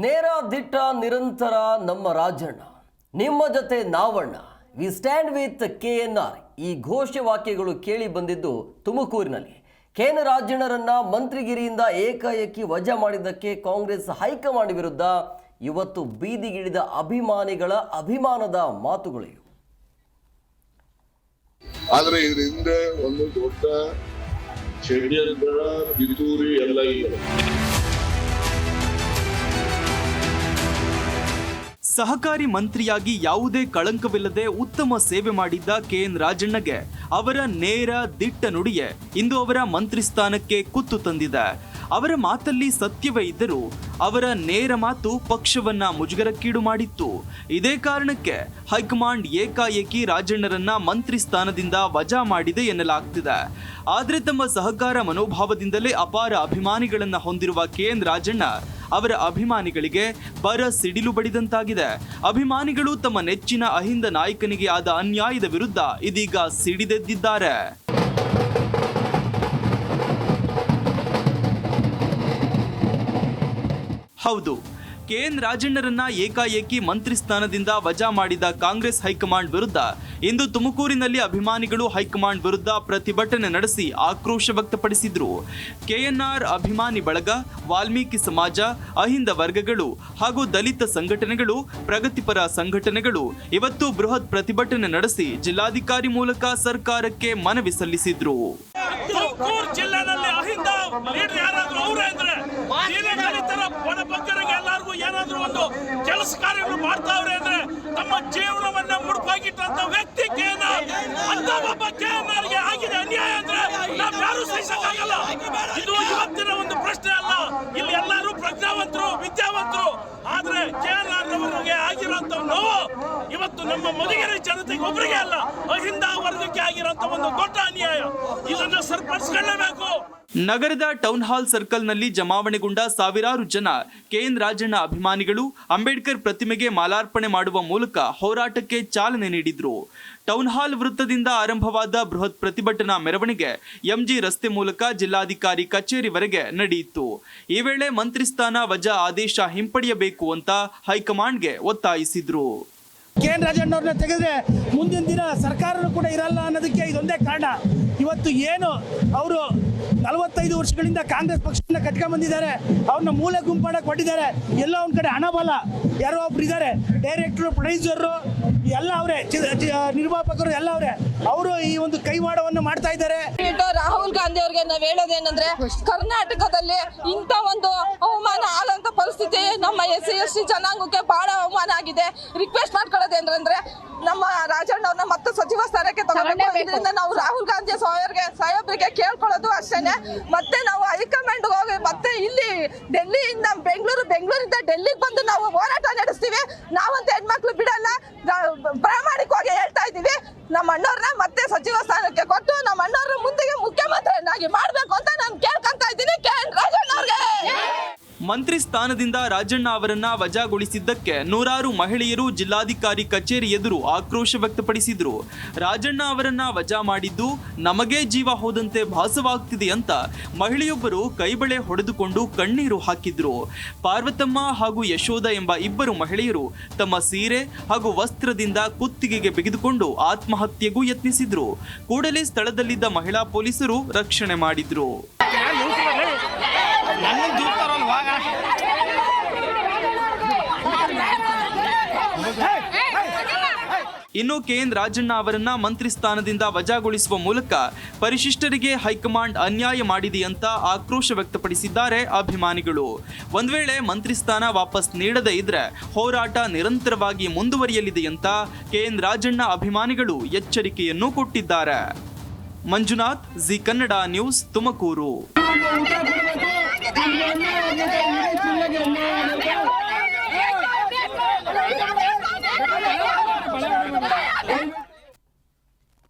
ನೇರ ದಿಟ್ಟ ನಿರಂತರ ನಮ್ಮ ರಾಜಣ್ಣ, ನಿಮ್ಮ ಜೊತೆ ನಾವಣ್ಣ, ವಿ ಸ್ಟ್ಯಾಂಡ್ ವಿತ್ KNR. ಈ ಘೋಷವಾಕ್ಯಗಳು ಕೇಳಿ ಬಂದಿದ್ದು ತುಮಕೂರಿನಲ್ಲಿ. KN ರಾಜಣ್ಣರನ್ನ ಮಂತ್ರಿಗಿರಿಯಿಂದ ಏಕಾಏಕಿ ವಜಾ ಮಾಡಿದ್ದಕ್ಕೆ ಕಾಂಗ್ರೆಸ್ ಹೈಕಮಾಂಡ್ ವಿರುದ್ಧ ಇವತ್ತು ಬೀದಿಗಿಳಿದ ಅಭಿಮಾನಿಗಳ ಅಭಿಮಾನದ ಮಾತುಗಳಿವೆ. ಆದ್ರೆ ಇದ್ರ ಹಿಂದೆ ಒಂದು ದೊಡ್ಡ ಷಡ್ಯಂತ್ರ ಪಿತೂರಿ ಎಲ್ಲ ಇದೆ. ಸಹಕಾರಿ ಮಂತ್ರಿಯಾಗಿ ಯಾವುದೇ ಕಳಂಕವಿಲ್ಲದೆ ಉತ್ತಮ ಸೇವೆ ಮಾಡಿದ್ದ KN ರಾಜಣ್ಣಗೆ ಅವರ ನೇರ ದಿಟ್ಟ ನುಡಿಯೇ ಇಂದು ಅವರ ಮಂತ್ರಿ ಸ್ಥಾನಕ್ಕೆ ಕುತ್ತು ತಂದಿದೆ. ಅವರ ಮಾತಲ್ಲಿ ಸತ್ಯವೇ ಇದ್ದರೂ ಅವರ ನೇರ ಮಾತು ಪಕ್ಷವನ್ನ ಮುಜುಗರಕ್ಕೀಡು ಮಾಡಿತ್ತು. ಇದೇ ಕಾರಣಕ್ಕೆ ಹೈಕಮಾಂಡ್ ಏಕಾಏಕಿ ರಾಜಣ್ಣರನ್ನ ಮಂತ್ರಿ ಸ್ಥಾನದಿಂದ ವಜಾ ಮಾಡಿದೆ ಎನ್ನಲಾಗ್ತಿದೆ. ಆದರೆ ತಮ್ಮ ಸಹಕಾರ ಮನೋಭಾವದಿಂದಲೇ ಅಪಾರ ಅಭಿಮಾನಿಗಳನ್ನ ಹೊಂದಿರುವ KN ರಾಜಣ್ಣ ಅವರ ಅಭಿಮಾನಿಗಳಿಗೆ ಬರ ಸಿಡಿಲು ಬಡಿದಂತಾಗಿದೆ. ಅಭಿಮಾನಿಗಳು ತಮ್ಮ ನೆಚ್ಚಿನ ಅಹಿಂದ ನಾಯಕನಿಗೆ ಆದ ಅನ್ಯಾಯದ ವಿರುದ್ಧ ಇದೀಗ ಸಿಡಿದೆದ್ದಿದ್ದಾರೆ. ಹೌದು, KN ರಾಜಣ್ಣರನ್ನ ಏಕಾಏಕಿ ಮಂತ್ರಿ ಸ್ಥಾನದಿಂದ ವಜಾ ಮಾಡಿದ ಕಾಂಗ್ರೆಸ್ ಹೈಕಮಾಂಡ್ ವಿರುದ್ಧ ಇಂದು ತುಮಕೂರಿನಲ್ಲಿ ಅಭಿಮಾನಿಗಳು ಹೈಕಮಾಂಡ್ ವಿರುದ್ಧ ಪ್ರತಿಭಟನೆ ನಡೆಸಿ ಆಕ್ರೋಶ ವ್ಯಕ್ತಪಡಿಸಿದ್ರು. KNR ಅಭಿಮಾನಿ ಬಳಗ, ವಾಲ್ಮೀಕಿ ಸಮಾಜ, ಅಹಿಂದ ವರ್ಗಗಳು ಹಾಗೂ ದಲಿತ ಸಂಘಟನೆಗಳು, ಪ್ರಗತಿಪರ ಸಂಘಟನೆಗಳು ಇವತ್ತು ಬೃಹತ್ ಪ್ರತಿಭಟನೆ ನಡೆಸಿ ಜಿಲ್ಲಾಧಿಕಾರಿ ಮೂಲಕ ಸರ್ಕಾರಕ್ಕೆ ಮನವಿ ಸಲ್ಲಿಸಿದ್ರು. ತುಮಕೂರು ಜಿಲ್ಲೆನಲ್ಲಿ ಅಹಿಂದ ಲೀಡರ್ ಯಾರಾದ್ರೂ ಅವರೇ ಅಂದ್ರೆ ದಲಿತರ ಬಡಬಗ್ಗರಿಗೆ ಎಲ್ಲರಿಗೂ ಏನಾದ್ರೂ ಒಂದು ಕೆಲಸ ಕಾರ್ಯಗಳು ಮಾಡ್ತಾವ್ರೆ ಅಂದ್ರೆ ತಮ್ಮ ಜೀವನವನ್ನ ಮುಡುಪಾಗಿಟ್ಟಂತ ವ್ಯಕ್ತಿ KNR. ಅಂತ ಒಬ್ಬ KNR ಗೆ ಆಗಿದೆ ಅನ್ಯಾಯ ಅಂದ್ರೆ ನಾವು ಯಾರು ಸಹಿಸಕ್ಕಾಗಲ್ಲ. ಇದು ಇವತ್ತಿನ ಒಂದು ಪ್ರಶ್ನೆ ಅಲ್ಲ. ಇಲ್ಲಿ ಎಲ್ಲರೂ ಪ್ರಜ್ಞಾವಂತರು, ವಿದ್ಯಾವಂತರು. ಆದ್ರೆ KNR ಅವರಿಗೆ ಆಗಿರುವಂತ ನೋವು ಇವತ್ತು ನಮ್ಮ ಮಧುಗಿರಿ ಜನತೆಗೆ ಒಬ್ಬರಿಗೆ ಅಲ್ಲ, ಅಹಿಂದ ವರ್ಗಕ್ಕೆ ಆಗಿರುವಂತ ಒಂದು ದೊಡ್ಡ ಅನ್ಯಾಯ. ಇದನ್ನ ಸರಿಪಡಿಸಿಕೊಳ್ಳಬೇಕು. ನಗರದ ಟೌನ್ ಹಾಲ್ ಸರ್ಕಲ್ನಲ್ಲಿ ಜಮಾವಣೆಗೊಂಡ ಸಾವಿರಾರು ಜನ KN ರಾಜಣ್ಣ ಅಭಿಮಾನಿಗಳು ಅಂಬೇಡ್ಕರ್ ಪ್ರತಿಮೆಗೆ ಮಾಲಾರ್ಪಣೆ ಮಾಡುವ ಮೂಲಕ ಹೋರಾಟಕ್ಕೆ ಚಾಲನೆ ನೀಡಿದ್ರು. ಟೌನ್ ಹಾಲ್ ವೃತ್ತದಿಂದ ಆರಂಭವಾದ ಬೃಹತ್ ಪ್ರತಿಭಟನಾ ಮೆರವಣಿಗೆ MG ರಸ್ತೆ ಮೂಲಕ ಜಿಲ್ಲಾಧಿಕಾರಿ ಕಚೇರಿವರೆಗೆ ನಡೆಯಿತು. ಈ ವೇಳೆ ಮಂತ್ರಿ ಸ್ಥಾನ ವಜಾ ಆದೇಶ ಹಿಂಪಡೆಯಬೇಕು ಅಂತ ಹೈಕಮಾಂಡ್ಗೆ ಒತ್ತಾಯಿಸಿದ್ರು. KN ರಾಜಣ್ಣವ್ರನ್ನ ತೆಗೆದ್ರೆ ಮುಂದಿನ ದಿನ ಸರ್ಕಾರನೂ ಕೂಡ ಇರಲ್ಲ ಅನ್ನೋದಕ್ಕೆ ಇದೊಂದೇ ಕಾರಣ. ಇವತ್ತು ಏನು ಅವರು 45 ವರ್ಷಗಳಿಂದ ಕಾಂಗ್ರೆಸ್ ಪಕ್ಷನ ಕಟ್ಕೊಂಡ್ ಬಂದಿದ್ದಾರೆ, ಅವ್ರನ್ನ ಮೂಲೆ ಗುಂಪಾಡಕ್ಕೆ ಕೊಟ್ಟಿದ್ದಾರೆ. ಎಲ್ಲ ಒಂದ್ ಕಡೆ ಹಣ ಬಲ, ಯಾರೋ ಒಬ್ರು ಇದ್ದಾರೆ, ಡೈರೆಕ್ಟರ್, ಪ್ರೊಡ್ಯೂಸರು ಎಲ್ಲ ಅವರೇ, ನಿರ್ಮಾಪಕರು ಎಲ್ಲ ಅವರೇ. ಅವರು ಈ ಒಂದು ಕೈವಾಡವನ್ನು ಮಾಡ್ತಾ ಇದ್ದಾರೆ. ರಾಹುಲ್ ಗಾಂಧಿ ಅವ್ರಿಗೆ ನಾವ್ ಹೇಳೋದೇನಂದ್ರೆ, ಕರ್ನಾಟಕದಲ್ಲಿ ಇಂಥ ಒಂದು ಅವಮಾನ ಆದಂತ ಪರಿಸ್ಥಿತಿ ನಮ್ಮ SC ಜನಾಂಗಕ್ಕೆ ಬಹಳ ಅವಮಾನ ಆಗಿದೆ. ರಿಕ್ವೆಸ್ಟ್ ಮಾಡ್ಕೊಳ್ಳೋದೇನಂದ್ರೆ ನಮ್ಮ ರಾಜಣ್ಣ ಅವ್ರನ್ನ ಮತ್ತೆ ಸಚಿವ ಸ್ಥಾನಕ್ಕೆ ತಗೋಬೇಕು. ಇದರಿಂದ ನಾವು ರಾಹುಲ್ ಗಾಂಧಿ ಸಾಹೇಬ್ರಿಗೆ ಕೇಳ್ಕೊಳ್ಳೋದು ಅಷ್ಟೇನೆ. ಮತ್ತೆ ನಾವು ಹೈಕಮಾಂಡ್ ಹೋಗಿ ಮತ್ತೆ ಇಲ್ಲಿ ಡೆಲ್ಲಿಯಿಂದ ಬೆಂಗಳೂರಿಂದ ಡೆಲ್ಲಿಗೆ ಬಂದು ನಾವು ಹೋರಾಟ ನಡೆಸ್ತೀವಿ. ನಾವಂತ ಹೆಣ್ಮಕ್ಳು ಬಿಡಲ್ಲ, ಪ್ರಾಮಾಣಿಕವಾಗಿ ಹೇಳ್ತಾ ಇದ್ದೀವಿ. ನಮ್ಮ ಅಣ್ಣವ್ರನ್ನ ಮತ್ತೆ ಸಚಿವ ಸ್ಥಾನಕ್ಕೆ ಕೊಟ್ಟು ನಮ್ಮ ಅಣ್ಣವ್ರ ಮುಂದಿಗೆ ಮುಖ್ಯಮಂತ್ರಿಯನ್ನಾಗಿ ಮಾಡ್ಬೇಕು ಅಂತ ನಾನು ಕೇಳ್ಕೊಂತ ಇದ್ದೀನಿ KN ರಾಜಣ್ಣ ಅವ್ರಿಗೆ. ಮಂತ್ರಿ ಸ್ಥಾನದಿಂದ ರಾಜಣ್ಣ ಅವರನ್ನ ವಜಾಗೊಳಿಸಿದ್ದಕ್ಕೆ ನೂರಾರು ಮಹಿಳೆಯರು ಜಿಲ್ಲಾಧಿಕಾರಿ ಕಚೇರಿ ಎದುರು ಆಕ್ರೋಶ ವ್ಯಕ್ತಪಡಿಸಿದ್ರು. ರಾಜಣ್ಣ ಅವರನ್ನ ವಜಾ ಮಾಡಿದ್ದು ನಮಗೇ ಜೀವ ಹೋದಂತೆ ಭಾಸವಾಗ್ತಿದೆ ಅಂತ ಮಹಿಳೆಯೊಬ್ಬರು ಕೈಬಳೆ ಹೊಡೆದುಕೊಂಡು ಕಣ್ಣೀರು ಹಾಕಿದ್ರು. ಪಾರ್ವತಮ್ಮ ಹಾಗೂ ಯಶೋಧ ಎಂಬ ಇಬ್ಬರು ಮಹಿಳೆಯರು ತಮ್ಮ ಸೀರೆ ಹಾಗೂ ವಸ್ತ್ರದಿಂದ ಕುತ್ತಿಗೆಗೆ ಬಿಗಿದುಕೊಂಡು ಆತ್ಮಹತ್ಯೆಗೂ ಯತ್ನಿಸಿದ್ರು. ಕೂಡಲೇ ಸ್ಥಳದಲ್ಲಿದ್ದ ಮಹಿಳಾ ಪೊಲೀಸರು ರಕ್ಷಣೆ ಮಾಡಿದ್ರು. ಇನ್ನು KN ರಾಜಣ್ಣ ಅವರನ್ನ ಮಂತ್ರಿ ಸ್ಥಾನದಿಂದ ವಜಾಗೊಳಿಸುವ ಮೂಲಕ ಪರಿಶಿಷ್ಟರಿಗೆ ಹೈಕಮಾಂಡ್ ಅನ್ಯಾಯ ಮಾಡಿದೆ ಅಂತ ಆಕ್ರೋಶ ವ್ಯಕ್ತಪಡಿಸಿದ್ದಾರೆ ಅಭಿಮಾನಿಗಳು. ಒಂದ್ ವೇಳೆ ಮಂತ್ರಿ ಸ್ಥಾನ ವಾಪಸ್ ನೀಡದೇ ಇದ್ರೆ ಹೋರಾಟ ನಿರಂತರವಾಗಿ ಮುಂದುವರಿಯಲಿದೆ ಅಂತ KN ರಾಜಣ್ಣ ಅಭಿಮಾನಿಗಳು ಎಚ್ಚರಿಕೆಯನ್ನು ಕೊಟ್ಟಿದ್ದಾರೆ. Manjunath, G Kannada news, Tumakuru.